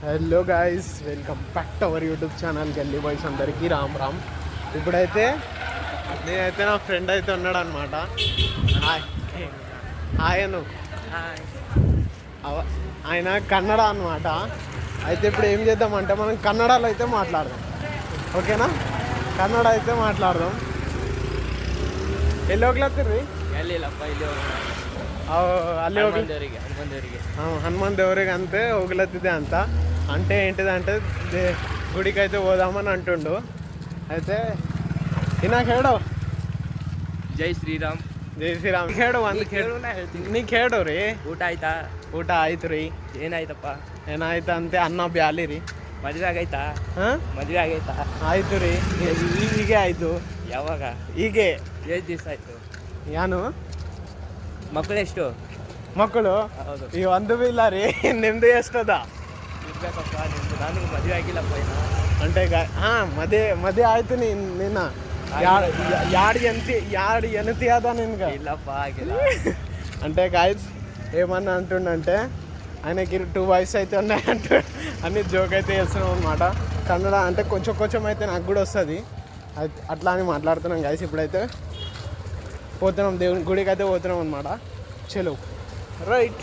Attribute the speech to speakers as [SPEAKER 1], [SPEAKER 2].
[SPEAKER 1] Hello guys, welcome back to our YouTube channel గల్లీ boys అందరికీ రామ్ రామ్. ఇప్పుడైతే నేనైతే నా ఫ్రెండ్ అయితే ఉన్నాడు అనమాట. హాయ్ హాయను. ఆయన కన్నడ అనమాట. అయితే ఇప్పుడు ఏం చేద్దామంటే మనం కన్నడలో అయితే మాట్లాడదాం, ఓకేనా? కన్నడ అయితే మాట్లాడదాం. ಎಲ್ಲಿ ಹೋಗ್ಲತ್ತೀರಿ?
[SPEAKER 2] ಎಲ್ಲಿಲ್ಲಪ್ಪ ಇಲ್ಲಿ
[SPEAKER 1] ಅಲ್ಲಿ ಹೋಗಿ ಹನುಮಾನ್ ದೇವ್ರಿಗೆ ಅಂತೆ ಹೋಗ್ಲತ್ತಿದೆ ಅಂತ. అంటే ఏంటిదంటే గుడికి అయితే పోదామని అంటుండు. అయితే నాకు ಹೇಳು
[SPEAKER 2] ಜೈ ಶ್ರೀರಾಮ್.
[SPEAKER 1] ಜೈ ಶ್ರೀರಾಮ್ ಹೇಳು. ನೀ ಹೇಳು ರೀ.
[SPEAKER 2] ಊಟ ಆಯ್ತಾ?
[SPEAKER 1] ಊಟ ಆಯ್ತು ರೀ.
[SPEAKER 2] ಏನಾಯ್ತಪ್ಪ?
[SPEAKER 1] ಏನಾಯ್ತು ಅಂತೆ ಅನ್ನ ಬ್ಯಾಲಿ ರೀ.
[SPEAKER 2] ಮದುವೆ ಆಗೈತಾ? ಮದುವೆ ಆಗೈತಾ?
[SPEAKER 1] ಆಯ್ತು ರೀ, ಹೀಗೆ ಆಯ್ತು.
[SPEAKER 2] ಯಾವಾಗ?
[SPEAKER 1] ಹೀಗೆ
[SPEAKER 2] ಎಷ್ಟು ದಿವಸ ಆಯ್ತು?
[SPEAKER 1] ಯಾನು
[SPEAKER 2] ಮಕ್ಕಳು ಎಷ್ಟು?
[SPEAKER 1] ಮಕ್ಕಳು
[SPEAKER 2] ಹೌದು.
[SPEAKER 1] ಈ ಒಂದು ಬಿ ಇಲ್ಲ ರೀ. ನಿಮ್ದು ಎಷ್ಟದ?
[SPEAKER 2] ಇರ್ಬೇಕಪ್ಪ ನಿಮ್ದು. ನನಗೆ ಮದುವೆ ಆಗಿಲ್ಲಪ್ಪ ಇನ್ನು.
[SPEAKER 1] అంటే మదే ಆಯ್ತು ನಿನ್ನ యాడు ఎనతి అదా నిన్గా?
[SPEAKER 2] ಇಲ್ಲಪ್ಪ ಆಗಿಲ್ಲ.
[SPEAKER 1] అంటే గాయస్ ఏమన్నా అంటుండంటే ఆయనకి 2 బాయ్స్ అయితే ఉన్నాయంటూ అన్ని జోక్ అయితే చేస్తున్నాం అనమాట. కన్నడ అంటే కొంచెం అయితే నాకు కూడా వస్తుంది, అట్లా అని మాట్లాడుతున్నాం గాయస్. ఇప్పుడైతే పోతున్నాం, దేవుని గుడికి అయితే పోతున్నాం అనమాట. చలో రైట్.